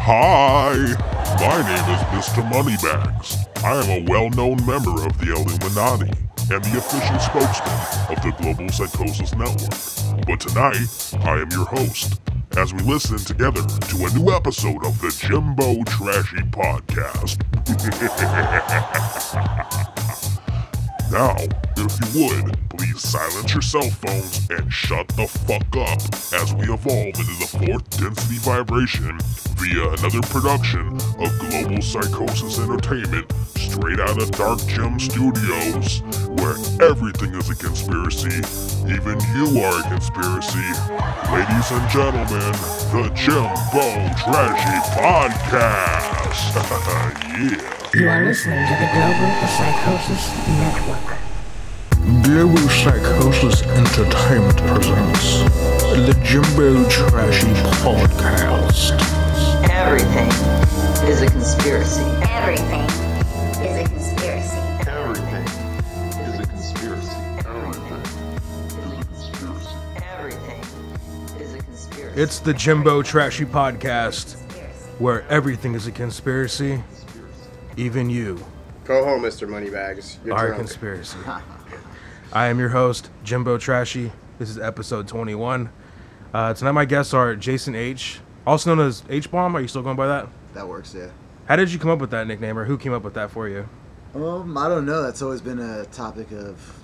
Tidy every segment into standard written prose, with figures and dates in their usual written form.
Hi, my name is Mr. Moneybags. I am a well-known member of the Illuminati and the official spokesman of the Global Psychosis Network. But tonight, I am your host, as we listen together to a new episode of the Jimbo Trashy podcast. Now, if you would, please silence your cell phones and shut the fuck up as we evolve into the fourth density vibration via another production of Global Psychosis Entertainment straight out of Dark Gem Studios, where everything is a conspiracy, even you are a conspiracy. Ladies and gentlemen, the Jimbo Trashy Podcast. Yeah. You are listening to the Global Psychosis Network. Global Psychosis Entertainment presents the Jimbo Trashy Podcast. Everything is a conspiracy. Everything is a conspiracy. Everything is a conspiracy. Everything is a conspiracy. It's the Jimbo Trashy Podcast, where everything is a conspiracy, even you Go home, Mr. Moneybags. You're are a drunk. conspiracy. I am your host, Jimbo Trashy. This is episode 21. Tonight my guests are Jason H., also known as HBomb. Are you still going by that? That works, yeah. How did you come up with that nickname, or who came up with that for you? I don't know. That's always been a topic of,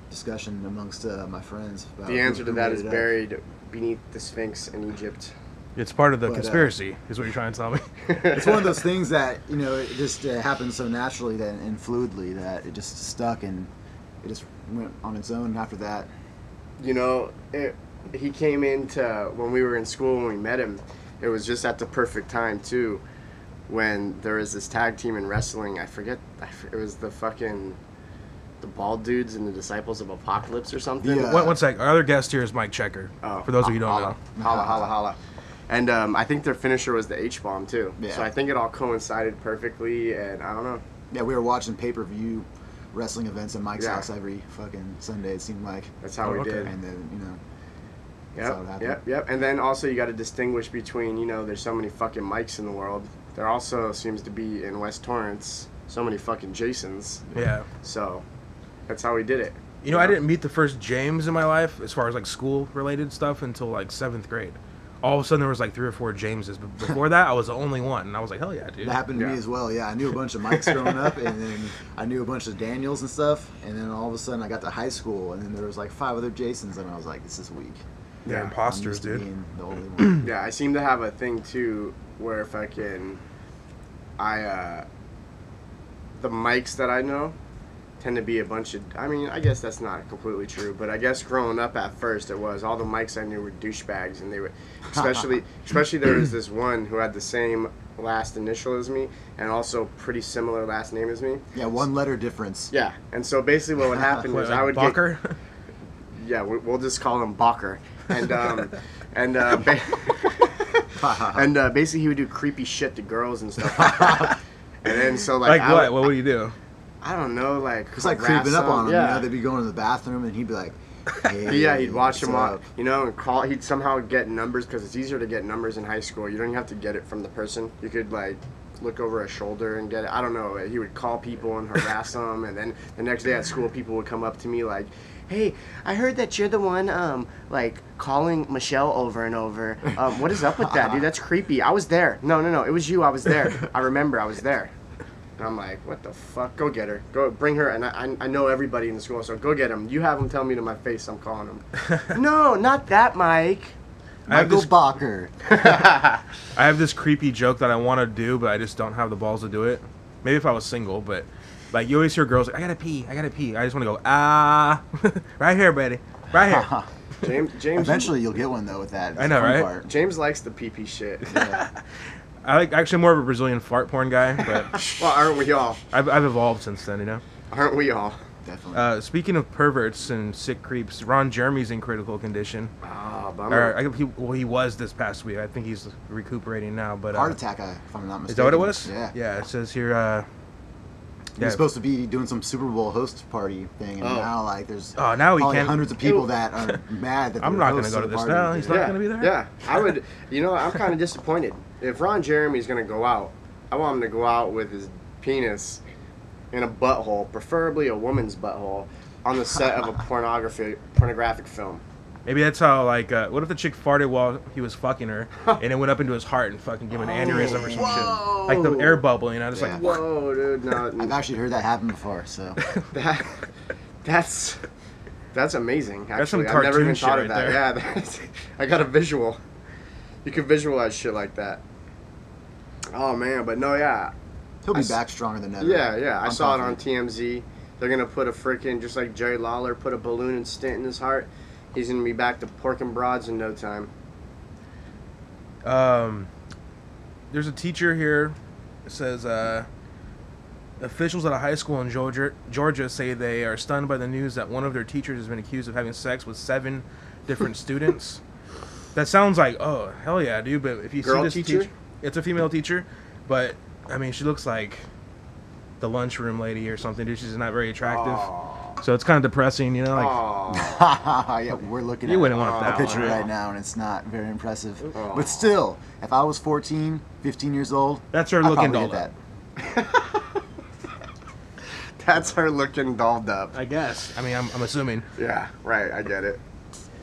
discussion amongst my friends. About The answer to who that made is it up. buried beneath the Sphinx in Egypt. It's part of the But, conspiracy, is what you're trying to tell me. It's one of those things that, it just happens so naturally that, and fluidly that it just stuck and it just went on its own after that. He came into, when we were in school, when we met him, it was just at the perfect time, too, when there was this tag team in wrestling. I forget, it was the bald dudes and the Disciples of Apocalypse or something. Yeah. One sec. Our other guest here is Mike Checker, for those of you who don't know. Holla. And I think their finisher was the H-bomb, too. Yeah. So I think it all coincided perfectly, and I don't know. Yeah, we were watching pay-per-view wrestling events at Mike's Yeah. house every fucking Sunday, it seemed like. That's how we okay. did. And then, that's how it happened. Yep. And then also you got to distinguish between, there's so many fucking Mikes in the world. There also seems to be in West Torrance so many fucking Jasons. Yeah. So that's how we did it. I didn't meet the first James in my life, as far as, school-related stuff, until, 7th grade. All of a sudden, there was, 3 or 4 Jameses. But before that, I was the only one. And I was like, hell yeah, dude. That happened to Yeah. me as well. Yeah, I knew a bunch of Mikes growing up, and then I knew a bunch of Daniels and stuff. And then all of a sudden, I got to high school, and then there was 5 other Jasons, and I was like, this is weak. They're Yeah. imposters, I'm used to dude. being the only one. Yeah, I seem to have a thing, too, where the Mikes that I know tend to be a bunch of, I guess that's not completely true, but I guess growing up at first it was, all the Mikes I knew were douchebags, and they were, especially there was this one who had the same last initial as me, and also pretty similar last name as me. Yeah, 1 letter difference. Yeah, and so basically what would happen was I would Bakr? yeah, we'll just call him Bakr, and basically he would do creepy shit to girls and stuff like that. And then so What? What would you do? I don't know, It's like creeping up on him. Yeah. They'd be going to the bathroom, and he'd be like, hey, Yeah, he'd watch him what's up, up? and call. He'd somehow get numbers, because it's easier to get numbers in high school. You don't even have to get it from the person. You could look over a shoulder and get it. I don't know. He would call people and harass them, and then the next day at school, people would come up to me like, "Hey, I heard that you're the one calling Michelle over and over. What is up with that, dude? That's creepy. I was there. No, it was you. I was there. I remember. I was there." And I'm like, what the fuck? Go get her. Go bring her. And I know everybody in the school, so go get him. You have him tell me to my face I'm calling him. No, not that, Mike. Michael Bakr. I have this creepy joke that I want to do, but I just don't have the balls to do it. Maybe if I was single, but you always hear girls like, I gotta pee. I just want to go, right here, buddy. Right here. James. Eventually, you'll get one, though, with that. It's I know, the fun right? part. James likes the pee shit. Yeah. I like actually more of a Brazilian fart porn guy, but Well, aren't we all? I've evolved since then, Aren't we all? Definitely. Speaking of perverts and sick creeps, Ron Jeremy's in critical condition. Ah, bummer. He was this past week. I think he's recuperating now. But Heart attack, if I'm not mistaken. is that what it was? Yeah. Yeah, it says here, He was supposed to be doing some Super Bowl host party thing, and now like there's now he can't. hundreds of people that are mad that I'm not going to go to this now. He's not going to be there. Yeah, I would. You know, I'm kind of disappointed. If Ron Jeremy's going to go out, I want him to go out with his penis in a butthole, preferably a woman's butthole, on the set of a pornographic film. Maybe that's how, like, what if the chick farted while he was fucking her, and it went up into his heart and fucking gave him an aneurysm or some shit? Like the air bubble, you know, just like, whoa, dude, no. I've actually heard that happen before, so. That's amazing, actually. That's some I've never even cartoon thought shit of right that. Yeah, I got a visual. You can visualize shit like that. Oh, man, but no, yeah. He'll be back stronger than ever. Yeah. I saw it on TMZ. They're going to put a freaking, just like Jerry Lawler put a balloon and stent in his heart. He's going to be back to porking broads in no time. There's a teacher here. It says, officials at a high school in Georgia say they are stunned by the news that one of their teachers has been accused of having sex with 7 different students. That sounds like, oh, hell yeah, dude. But if you see this teacher, it's a female teacher. But, I mean, she looks like the lunchroom lady or something, dude. She's not very attractive. Aww. So it's kind of depressing, you know? Like, yeah, we're looking you at wouldn't want that a picture one, right now, and it's not very impressive. But still, if I was 14, 15 years old, that's her looking dolled up. That's her looking dolled up. I guess. I mean, I'm assuming. Yeah, right. I get it.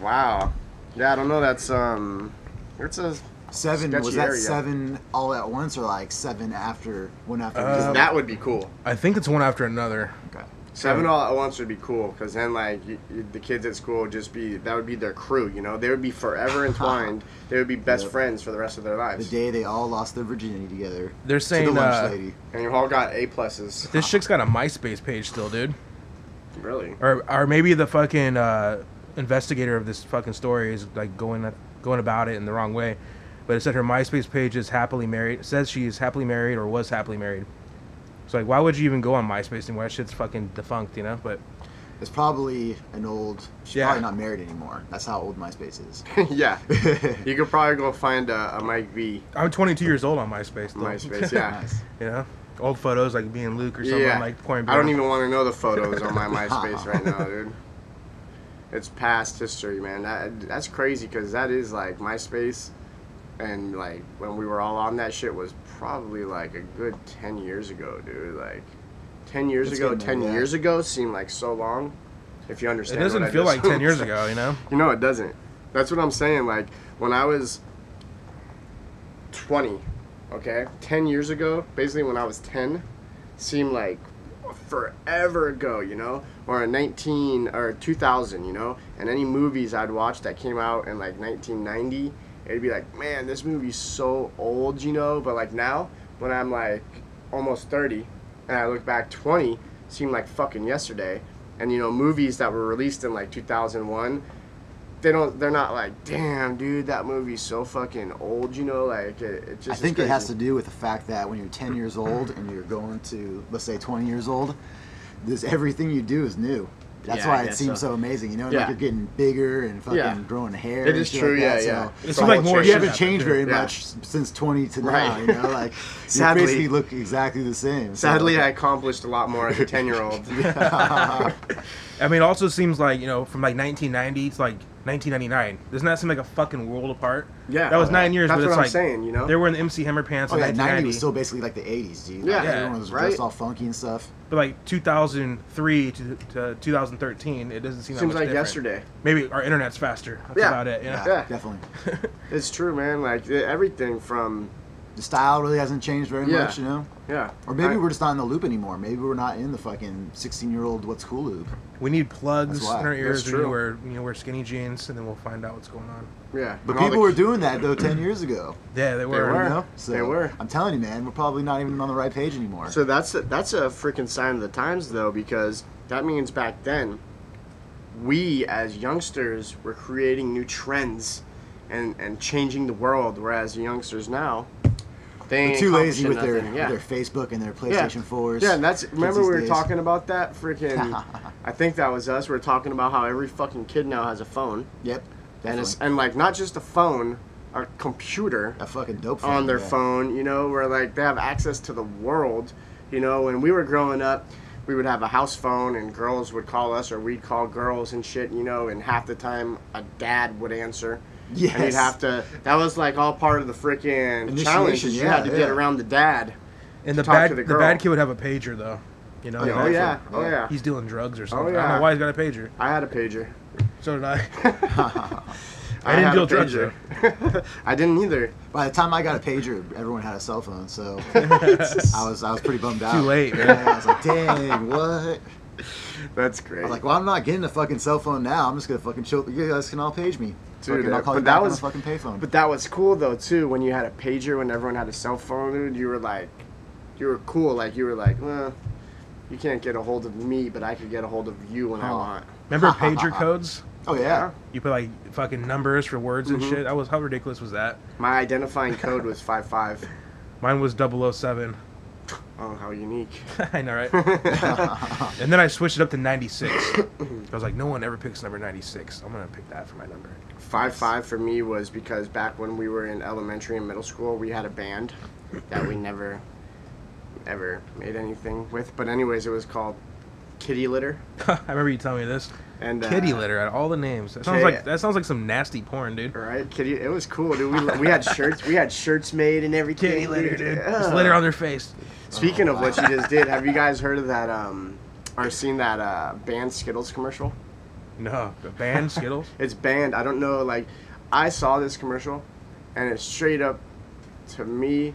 Wow. Yeah, I don't know. That's it's a 7. Was that area. 7 all at once, or like 7 after one after? That would be cool. I think it's one after another. Okay. 7 all at once would be cool, because then like the kids at school would just be, that would be their crew, you know. They would be forever entwined. They would be best friends for the rest of their lives. The day they all lost their virginity together. They're saying the lunch lady. And you all got A+. This chick's got a MySpace page still, dude. Really? Or maybe the fucking investigator of this fucking story is like going about it in the wrong way. But it said her MySpace page is happily married. It says she's happily married or was happily married. So like, why would you even go on MySpace anymore? That shit's fucking defunct, you know. But it's probably an old. She's probably not married anymore. That's how old MySpace is. Yeah, you could probably go find a Mike V. I'm 22 years old on MySpace. Though. MySpace, yeah. Nice. You know, old photos like me and Luke or something like pouring beer. I don't even want to know the photos on my MySpace right now, dude. It's past history, man. That's crazy, because that is like MySpace. And like when we were all on that shit was probably like a good 10 years ago, dude. Like 10 years ago, 10 years ago seemed like so long. If you understand, it doesn't feel like 10 years ago, you know. You know, it doesn't. That's what I'm saying. Like when I was 20, okay, 10 years ago, basically when I was 10, seemed like forever ago, you know, or 2000, you know. And any movies I'd watch that came out in like 1990. It'd be like, man, this movie's so old, you know? But like now, when I'm like almost 30, and I look back, 20 seemed like fucking yesterday. And you know, movies that were released in like 2001, they're not like, damn, dude, that movie's so fucking old, you know? Like, it just I think it has to do with the fact that when you're 10 years old and you're going to, let's say, 20 years old, everything you do is new. That's why it seems so amazing, you know. Like you're getting bigger and fucking growing hair. It is true, like yeah. It seems like more. You haven't changed very much since 20 to now, you know. Like, sadly, you basically look exactly the same. Sadly, I accomplished a lot more as a 10-year-old. I mean, it also seems like, you know, from like 1990 to like 1999. Doesn't that seem like a fucking world apart? Yeah. That was 9 years, That's but it's what like I'm saying, you know. They were in the MC Hammer pants in 90 1990. was still basically like the 80s, dude. Yeah, like, everyone was dressed all funky and stuff. But like 2003 to 2013, it doesn't seem that much like different. yesterday. Maybe our internet's faster. That's about it. You know? Yeah, definitely. It's true, man. Like everything from the style really hasn't changed very much, you know. Yeah. Or maybe we're just not in the loop anymore. Maybe we're not in the fucking 16-year-old what's cool loop. We need plugs in our ears. That's true. We wear skinny jeans, and then we'll find out what's going on. Yeah. But people were doing that though 10 years ago. Yeah, they were. You know? So they were. I'm telling you, man, we're probably not even on the right page anymore. So that's a freaking sign of the times, though, because that means back then, we as youngsters were creating new trends and changing the world, whereas youngsters now, they're too lazy with their Facebook and their PlayStation 4s. Yeah, and remember we were talking about that? Freaking, I think that was us. We were talking about how every fucking kid now has a phone. Yep. And like, not just a phone, a computer. A fucking dope phone. On their phone, you know, where like they have access to the world You know, when we were growing up, we would have a house phone and girls would call us or we'd call girls and shit, you know, and half the time a dad would answer. Yes. And you'd have to, that was like all part of the freaking challenge. You had to get around the dad. And the bad kid would have a pager though. You know? Oh yeah. He's dealing drugs or something. Oh, yeah. I don't know why he's got a pager. I had a pager. So did I. I didn't deal drugs though. I didn't either. By the time I got a pager, everyone had a cell phone, so I was pretty bummed out. Too late, man. Yeah, I was like, dang, what? That's great. I was like, well, I'm not getting a fucking cell phone now. I'm just gonna fucking chill. You guys can all page me. Dude, I'll call you back on a fucking payphone. But that was cool though too. When you had a pager, when everyone had a cell phone, dude, you were cool. Like you were like, well, you can't get a hold of me, but I could get a hold of you when I want. Remember pager codes? Oh yeah. You put like fucking numbers for words and shit. How ridiculous was that? My identifying code was 55. Mine was 007. Oh, how unique. I know, right? And then I switched it up to 96. I was like, no one ever picks number 96. I'm gonna pick that for my number. 55 for me was because back when we were in elementary and middle school, we had a band that we never ever made anything with. But anyways, it was called Kitty Litter. I remember you telling me this. And Kitty Litter out of all the names. That sounds like some nasty porn, dude. Right, Kitty. It was cool, dude. We had shirts. We had shirts made and everything. Kitty Litter, dude. Just litter on their face. Speaking of what you just did, have you guys heard of that? Or seen that banned Skittles commercial? No, banned Skittles. It's banned. I don't know. Like, I saw this commercial, and it's straight up to me.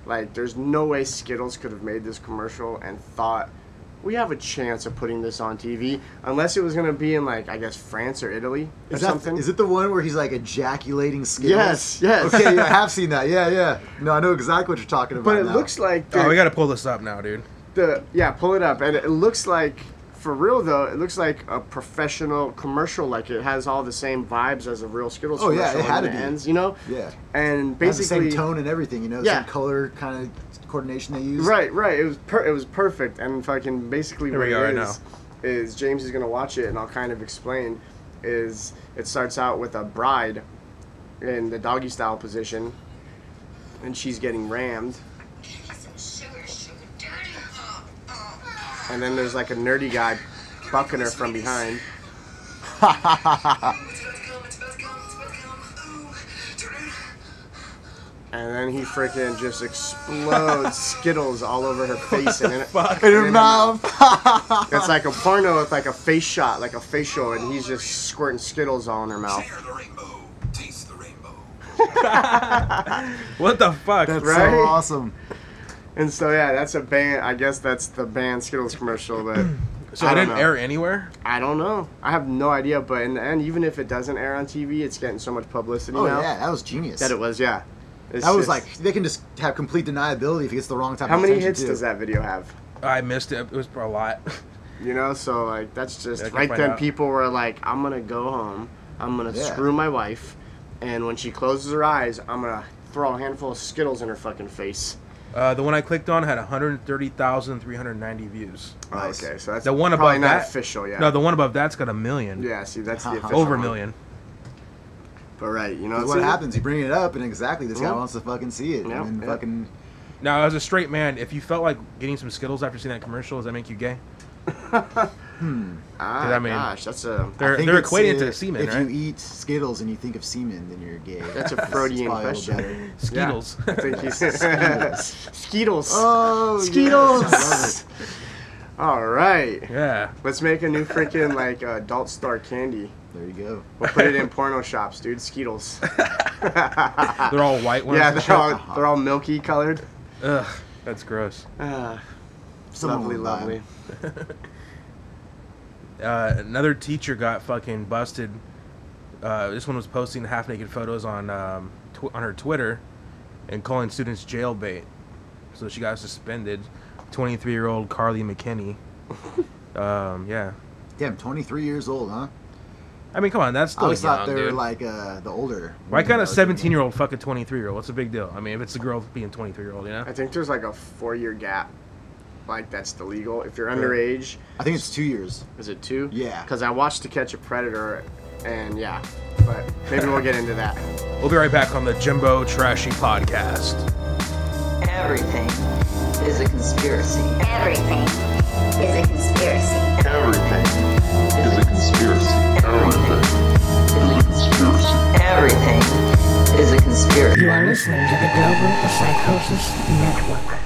Like, there's no way Skittles could have made this commercial and thought, we have a chance of putting this on TV, unless it was going to be in, like, I guess, France or Italy or something. Is it the one where he's, like, ejaculating Skittles? Yes. Okay, I have seen that. Yeah. No, I know exactly what you're talking about. But it looks like... we got to pull this up now, dude. Pull it up. And it looks like, for real, though, it looks like a professional commercial. Like, it has all the same vibes as a real Skittles commercial. Oh, yeah, it had to be. Ends, you know? Yeah. And basically... It has the same tone and everything, you know? Yeah. Same color kind of coordination they use. Right. It was perfect. And fucking basically what it is James is going to watch it, and I'll kind of explain, is it starts out with a bride in the doggy style position, and she's getting rammed. And then there's like a nerdy guy bucking her from behind. And then he freaking just explodes Skittles all over her face and in her mouth. It's like a porno with like a face shot, like a facial, and he's just squirting Skittles all in her mouth. Share the rainbow, taste the rainbow. What the fuck? That's so awesome. And so yeah, that's a band. I guess that's the banned Skittles commercial. But so it didn't air anywhere? I don't know. I have no idea. But in the end, even if it doesn't air on TV, it's getting so much publicity now. Oh yeah, that was genius. That it was, yeah. That was like, they can just have complete deniability if it gets the wrong type of attention. How many hits too. does that video have? I missed it. It was a lot. You know, so like that's just right then. People were like, I'm gonna go home. I'm gonna screw my wife, and when she closes her eyes, I'm gonna throw a handful of Skittles in her fucking face. The one I clicked on had 130,390 views. Nice. Okay, so that's the one probably above not that. Official, yeah. No, the one above that's got 1 million. Yeah, see, that's the official over one. 1 million. But right, you know what happens? You bring it up, and exactly this guy wants to fucking see it. Yeah, and fucking. Now, as a straight man, if you felt like getting some Skittles after seeing that commercial, does that make you gay? I mean, gosh, that's a. They're equating it to semen, if right? you eat Skittles and you think of semen, then you're gay. That's a Freudian question. Skittles. Yeah, I think he's Skittles. Oh, Skittles. Yes, I love it. All right. Yeah. Let's make a new freaking like adult star candy. There you go. We'll put it in porno shops, dude. Skittles. They're all white ones. Yeah, they're all milky colored. Ugh, that's gross. Lovely. Another teacher got fucking busted. This one was posting half-naked photos on her Twitter and calling students jailbait. So she got suspended. 23-year-old Carly McKinney. Yeah. Damn, 23 years old, huh? I mean, come on, that's still young, dude. I always thought they were like the older. Why can't a 17-year-old fuck a 23-year-old? What's the big deal? I mean, if it's a girl being 23-year-old, you know? I think there's like a 4-year gap. Like, that's the legal. If you're underage. I think it's 2 years. Is it 2? Yeah. Because I watched To Catch a Predator, and yeah. But maybe we'll get into that. We'll be right back on the Jimbo Trashy podcast. Everything is a conspiracy. Everything is a conspiracy. Everything is a conspiracy. Everything is a conspiracy. You are listening to the Global Psychosis Network.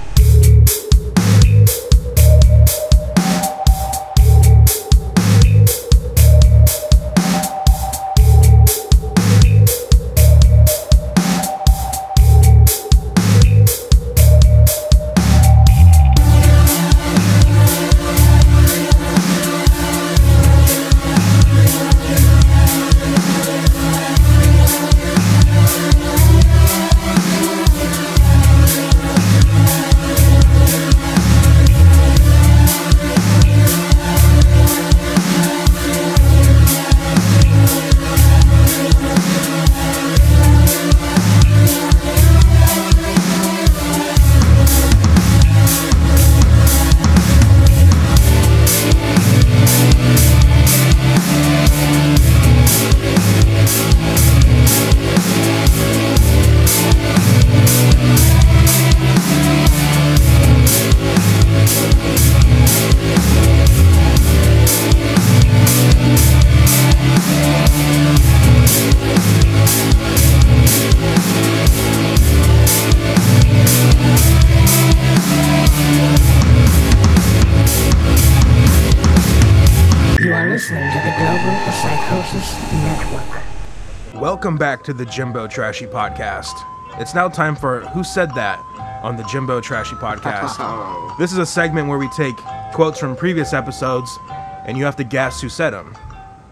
Welcome back to the Jimbo Trashy podcast. It's now time for Who Said That on the Jimbo Trashy podcast. This is a segment where we take quotes from previous episodes and you have to guess who said them.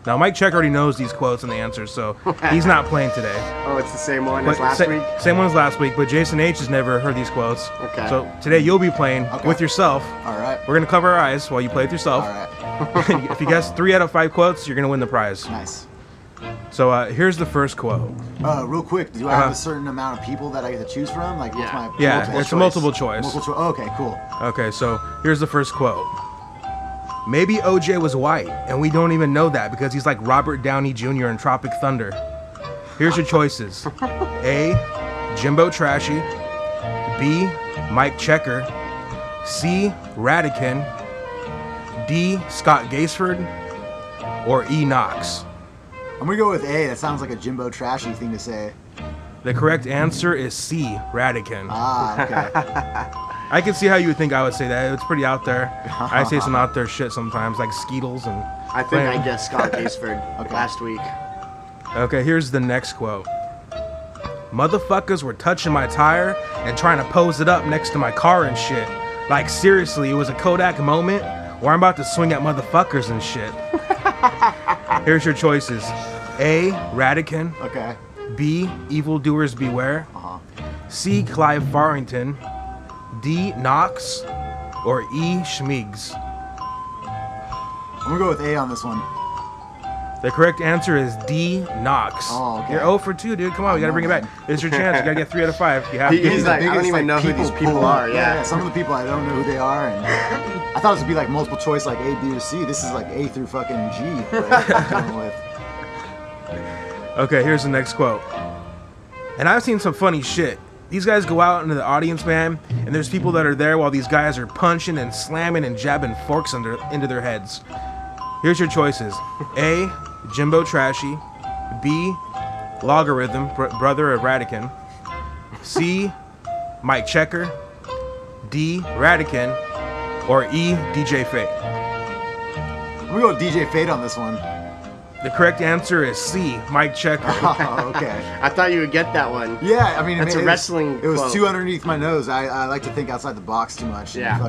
Now, Mike Check already knows these quotes and the answers, so he's not playing today. Oh, it's the same one as last week? Same one as last week, but Jason H has never heard these quotes. Okay. So today you'll be playing with yourself. All right. We're going to cover our eyes while you play with yourself. All right. If you guess 3 out of 5 quotes, you're going to win the prize. Nice. So here's the first quote. Real quick, do I have a certain amount of people that I get to choose from? Like, what's my it's a multiple choice. Oh, okay, cool. Okay, so here's the first quote. Maybe OJ was white, and we don't even know that because he's like Robert Downey Jr. in Tropic Thunder. Here's your choices. A. Jimbo Trashy. B. Mike Checker. C. Radican. D. Scott Gaisford. Or E. Knox. I'm gonna go with A. That sounds like a Jimbo Trashy thing to say. The correct answer is C. Radican. Ah, okay. I can see how you would think I would say that. It's pretty out there. I say some out there shit sometimes, like Skittles and... I think I guessed Scott Gaisford last week. Okay, here's the next quote. Motherfuckers were touching my tire and trying to pose it up next to my car and shit. Like, seriously, it was a Kodak moment where I'm about to swing at motherfuckers and shit. Here's your choices. A. Radican. Okay. B. Evildoers Beware. C. Clive Farrington. D. Knox. Or E. Schmeigs. I'm gonna go with A on this one. The correct answer is D. Knox. Oh, okay. You're 0 for 2, dude. Come on, we gotta bring it back. It's your chance. You gotta get 3 out of 5. You have to. He's like, I don't even know who these people are. Yeah, some of the people I don't know who they are, and I thought it would be like multiple choice, like A, B, or C. This is like A through fucking G. I'm going with. Okay, here's the next quote. And I've seen some funny shit. These guys go out into the audience, man, and there's people that are there while these guys are punching and slamming and jabbing forks into their heads. Here's your choices. A. Jimbo Trashy. B. Logarithm, brother of Radican. C. Mike Checker. D. Radican. Or E. DJ Fate. I'm gonna go with DJ Fate on this one. The correct answer is C. Mike Checker. Oh, okay. I thought you would get that one. Yeah, I mean, it's a wrestling. It was quote. too underneath my nose. I like to think outside the box too much. Yeah.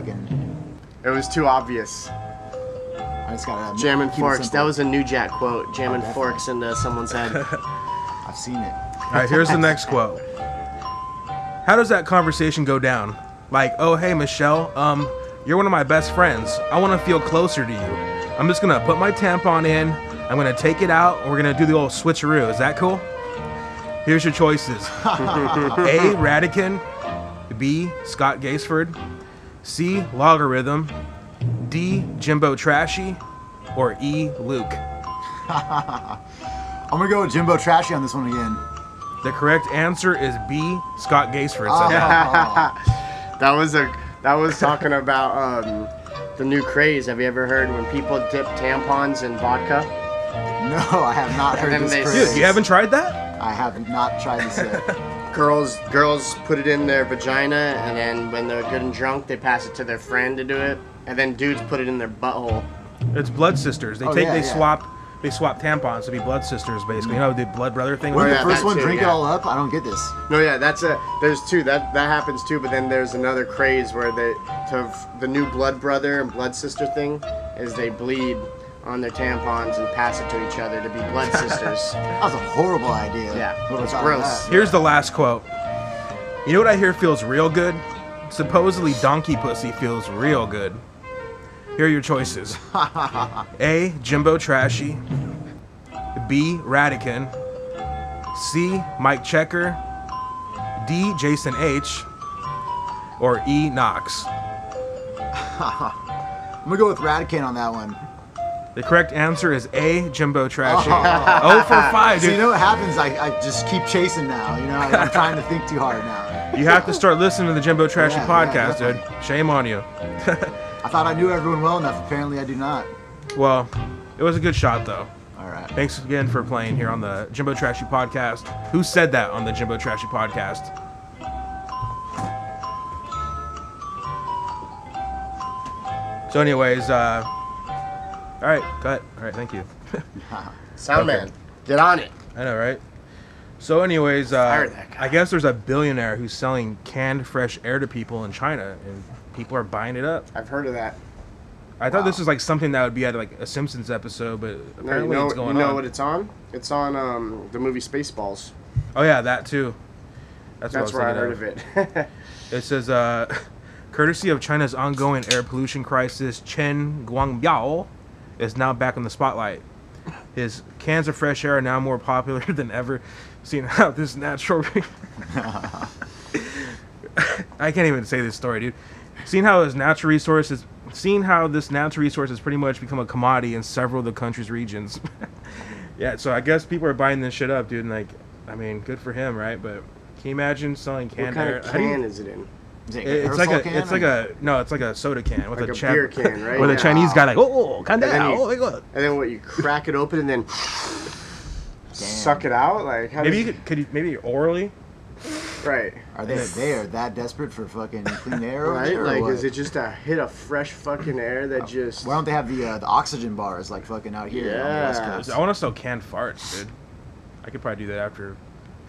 It was too obvious. I just gotta Jam and forks. That was a New Jack quote. Jamming forks into someone's head. I've seen it. All right, here's the next quote. How does that conversation go down? Like, oh, hey, Michelle, you're one of my best friends. I want to feel closer to you. I'm just going to put my tampon in. I'm going to take it out. And we're going to do the old switcheroo. Is that cool? Here's your choices. A. Radican. B. Scott Gaisford. C. Logarithm. D. Jimbo Trashy. Or E. Luke. I'm going to go with Jimbo Trashy on this one again. The correct answer is B. Scott Gaisford. That That was talking about the new craze. Have you ever heard when people dip tampons in vodka? No, I have not heard this craze. Dude, you haven't tried that? I have not tried this yet. Girls put it in their vagina, and then when they're good and drunk, they pass it to their friend to do it. And then dudes put it in their butthole. It's blood sisters. They swap tampons to be blood sisters, basically. You know the blood brother thing. When the first one drink it all up, I don't get this. No, yeah, there's two that happens too. But then there's another craze where the new blood brother and blood sister thing is they bleed on their tampons and pass it to each other to be blood sisters. That was a horrible idea. Yeah, it's gross. Here's the last quote. You know what I hear feels real good? Supposedly donkey pussy feels real good. Here are your choices. A. Jimbo Trashy. B. Radican. C. Mike Checker. D. Jason H. Or E. Knox. I'm gonna go with Radican on that one. The correct answer is A. Jimbo Trashy. 0 for 5, dude. So you know what happens? I just keep chasing now. You know, I'm trying to think too hard now. You have to start listening to the Jimbo Trashy podcast, dude. Shame on you. I thought I knew everyone well enough. Apparently, I do not. Well, it was a good shot, though. All right. Thanks again for playing here on the Jimbo Trashy podcast. Who said that on the Jimbo Trashy podcast? So, anyways, all right, cut. All right, thank you. Soundman, get on it. I know, right? So, anyways, I guess there's a billionaire who's selling canned fresh air to people in China, and people are buying it up. I've heard of that. I thought this was like something that would be at like a Simpsons episode, but apparently it's going on. You know what it's on? It's on the movie Spaceballs. Oh yeah, that too. That's where I heard of it. It says, courtesy of China's ongoing air pollution crisis, Chen Guangbiao is now back in the spotlight. His cans of fresh air are now more popular than ever. Seeing how this natural... I can't even say this story, dude. Seeing how this natural resource has pretty much become a commodity in several of the country's regions. Yeah, so I guess people are buying this shit up, dude. And like, I mean, good for him, right? But can you imagine selling canned air? What kind of can is it in? It's like a soda can with like a beer can, right? With a Chinese guy like, oh my god. And then what? You crack it open and then suck it out, like how maybe could you maybe orally? Right. Are they that desperate for fucking clean air? Right? Over there, like, or what? is it just a hit of fresh fucking air that just? Why don't they have the oxygen bars like fucking out here on the West Coast? I want to sell canned farts, dude. I could probably do that after a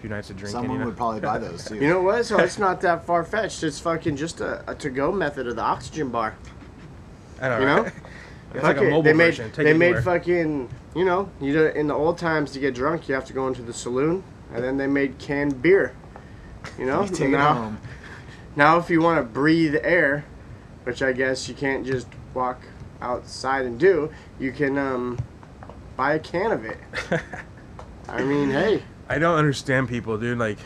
few nights of drinking. Someone would probably buy those too. You know what? So it's not that far fetched. It's fucking just a to-go method of the oxygen bar. I know. You know? Right? It's like a mobile version. They made fucking, you know, in the old times to get drunk, you have to go into the saloon, and then they made canned beer. You know? Take it home. Now if you want to breathe air, which I guess you can't just walk outside and do, you can buy a can of it. I mean, hey. I don't understand people, dude. Like,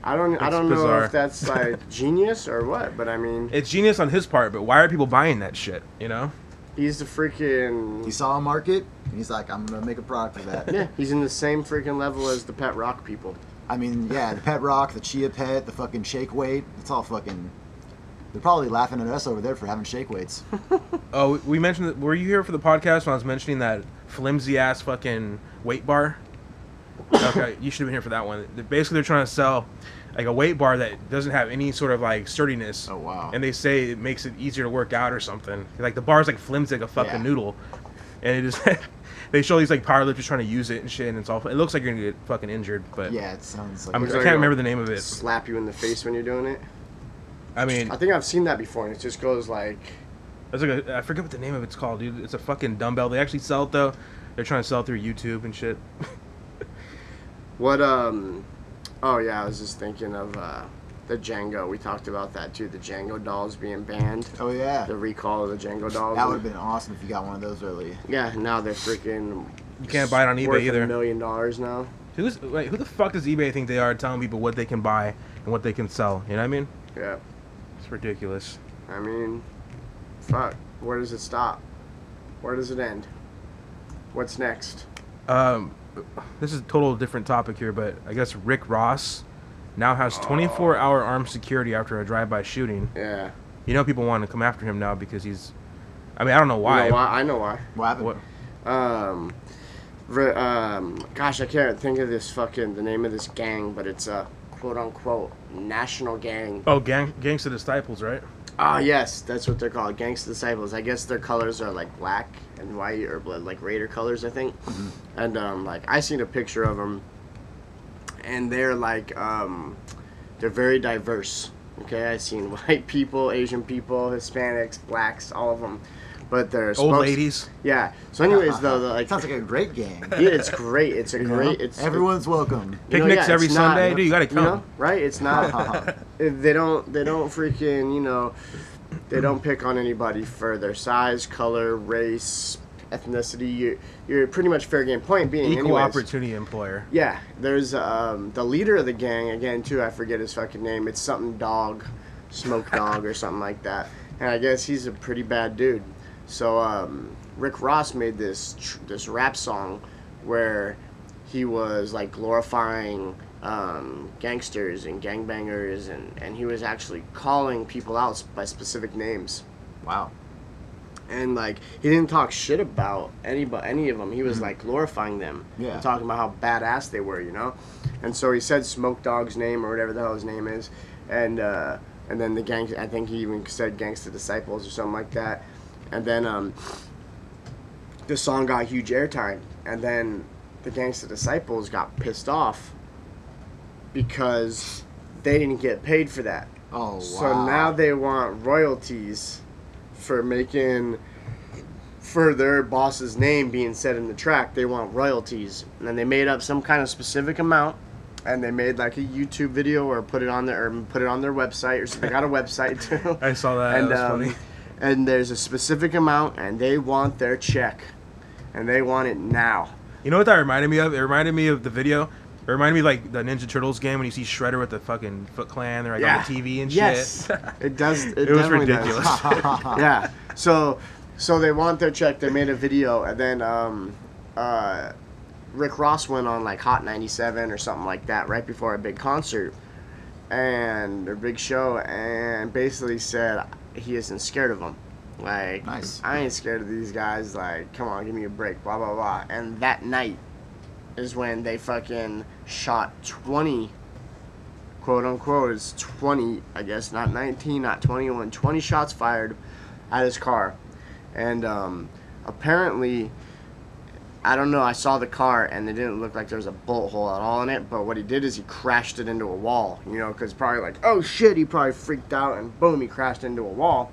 I don't know if that's like genius or what, but I mean, it's genius on his part. But why are people buying that shit? You know? He's the freaking. He saw a market, and he's like, I'm gonna make a product of that. Yeah, he's in the same freaking level as the Pet Rock people. I mean, yeah, the Pet Rock, the Chia Pet, the fucking Shake Weight. It's all fucking. They're probably laughing at us over there for having shake weights. Oh, we mentioned that. Were you here for the podcast when I was mentioning that flimsy ass fucking weight bar? Okay, you should have been here for that one. Basically, they're trying to sell like a weight bar that doesn't have any sort of like sturdiness. Oh wow! And they say it makes it easier to work out or something. Like the bar's like flimsy, like a fucking noodle, and it is. They show these like powerlifters trying to use it and shit, and it's all. It looks like you're gonna get fucking injured, but yeah, it sounds like. I can't remember the name of it. Slap you in the face when you're doing it. I mean, I think I've seen that before, and it just goes like. It's like I forget what the name of it's called, dude. It's a fucking dumbbell. They actually sell it though. They're trying to sell it through YouTube and shit. What oh yeah, I was just thinking of the Django. We talked about that too. The Django dolls being banned. Oh yeah. The recall of the Django dolls. That would have been awesome if you got one of those early. Yeah. Now they're freaking. You can't buy it on eBay either. $1 million now. Who the fuck does eBay think they are telling people what they can buy and what they can sell? You know what I mean? Yeah. It's ridiculous. I mean, fuck. Where does it stop? Where does it end? What's next? This is a total different topic here, but I guess Rick Ross now has 24-hour armed security after a drive-by shooting. Yeah. You know, people want to come after him now because he's. I mean, I don't know why. You know why? I know why. What happened? Gosh, I can't think of the name of this gang, but it's a quote unquote national gang. Oh, Gangsta Disciples, right? Ah, yes, that's what they're called, Gangsta Disciples. I guess their colors are like black and white, or like Raider colors, I think. And like I seen a picture of them, and they're like they're very diverse. Okay, I seen white people, Asian people, Hispanics, blacks, all of them. But they're old ladies. Yeah. So, anyways, though, like sounds like a great gang. Yeah, it's great. It's a great. It's everyone's welcome. Picnics every Sunday, dude. You gotta come. You know, right? It's not. They don't freaking. They don't pick on anybody for their size, color, race, ethnicity. You're pretty much fair game. Point being, equal opportunity employer. Yeah. There's the leader of the gang again too. I forget his fucking name. It's something Dog, Smoke Dog or something like that. And I guess he's a pretty bad dude. So Rick Ross made this rap song where he was like glorifying gangsters and gangbangers, and he was actually calling people out by specific names. Wow. And like he didn't talk shit about any of them. He was like glorifying them. Yeah. And talking about how badass they were, And so he said Smoke Dog's name or whatever the hell his name is, and then the gang. I think he even said Gangsta Disciples or something like that. And then the song got huge airtime, and then the Gangsta Disciples got pissed off because they didn't get paid for that. Oh, wow. So now they want royalties for their boss's name being said in the track. They want royalties, and then they made up some kind of specific amount, and they made like a YouTube video or put it on their website or something. They got a website too. I saw that. And that was funny. And there's a specific amount, and they want their check, and they want it now. You know what that reminded me of? It reminded me of the video. It reminded me of like the Ninja Turtles game when you see Shredder with the fucking Foot Clan. They're like on the TV and yes. shit. It does. It was ridiculous. Yeah. So they want their check. They made a video, and then Rick Ross went on like Hot 97 or something like that right before a big concert and a big show, and basically said he isn't scared of them. Like, nice. I ain't scared of these guys. Like, come on, give me a break. Blah blah blah. And that night is when they fucking shot 20, quote unquote, it's 20, I guess, not 19, not 21, 20 shots fired at his car. And apparently, I don't know, I saw the car and it didn't look like there was a bullet hole at all in it, but what he did is he crashed it into a wall, because probably like, oh shit, he probably freaked out, and boom, he crashed into a wall.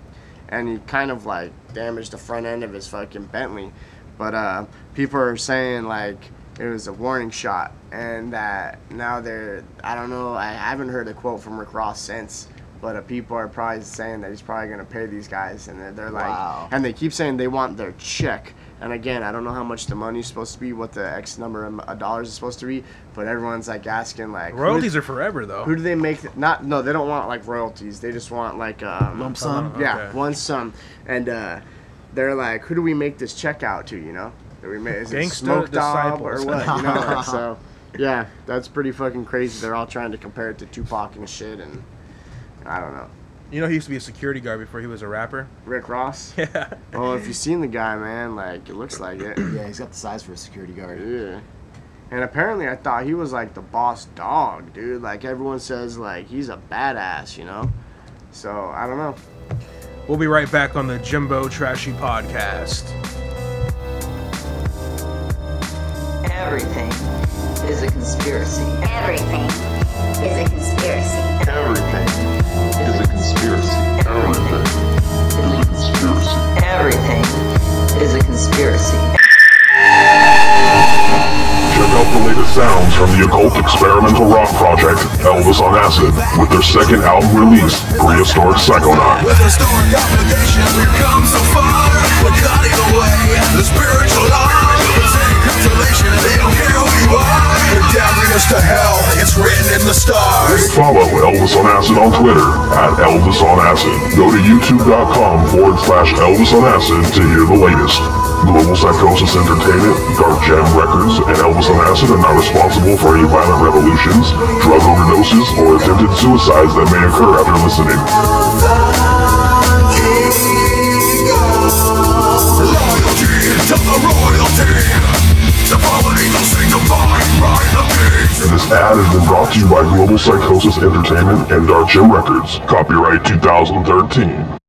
And he kind of like damaged the front end of his fucking Bentley. But people are saying like it was a warning shot, and that now I don't know, I haven't heard a quote from Rick Ross since, but people are probably saying that he's probably going to pay these guys, and they're like, wow. And they keep saying they want their check. And again, I don't know how much the money's supposed to be, what the X number of dollars is supposed to be, but everyone's like asking like royalties are forever though. Who do they make? No, they don't want like royalties. They just want like lump sum. Yeah, okay. One sum. And they're like, who do we make this check out to? Do we make, is it Smoke Dog or what? Like, so yeah, that's pretty fucking crazy. They're all trying to compare it to Tupac and shit, and I don't know. He used to be a security guard before he was a rapper. Rick Ross? Yeah. Well, if you've seen the guy, man, like, it looks like it. Yeah, he's got the size for a security guard. Yeah. And apparently I thought he was, like, the boss dog, dude. Like, everyone says, like, he's a badass, So, I don't know. We'll be right back on the Jimbo Trashy podcast. Everything is a conspiracy. Everything is a conspiracy. Everything is a conspiracy. Everything is a conspiracy. Check out the latest sounds from the occult experimental rock project Elvis on Acid with their second album release, Prehistoric Psychonaut. With historic obligation, we've come so far. We're cutting away the spiritual line. It's encapsulation, they don't care who you are. They're damning us to hell, it's written in the stars. Follow Elvis on Acid on Twitter @Elvis on Acid. Go to youtube.com/Elvis on Acid to hear the latest. Global Psychosis Entertainment, Dark Jam Records, and Elvis on Acid are not responsible for any violent revolutions, drug overdoses, or attempted suicides that may occur after listening. to the royalty. The fallen angels sing divine right of kings. This ad has been brought to you by Global Psychosis Entertainment and Dark Gym Records. Copyright 2013.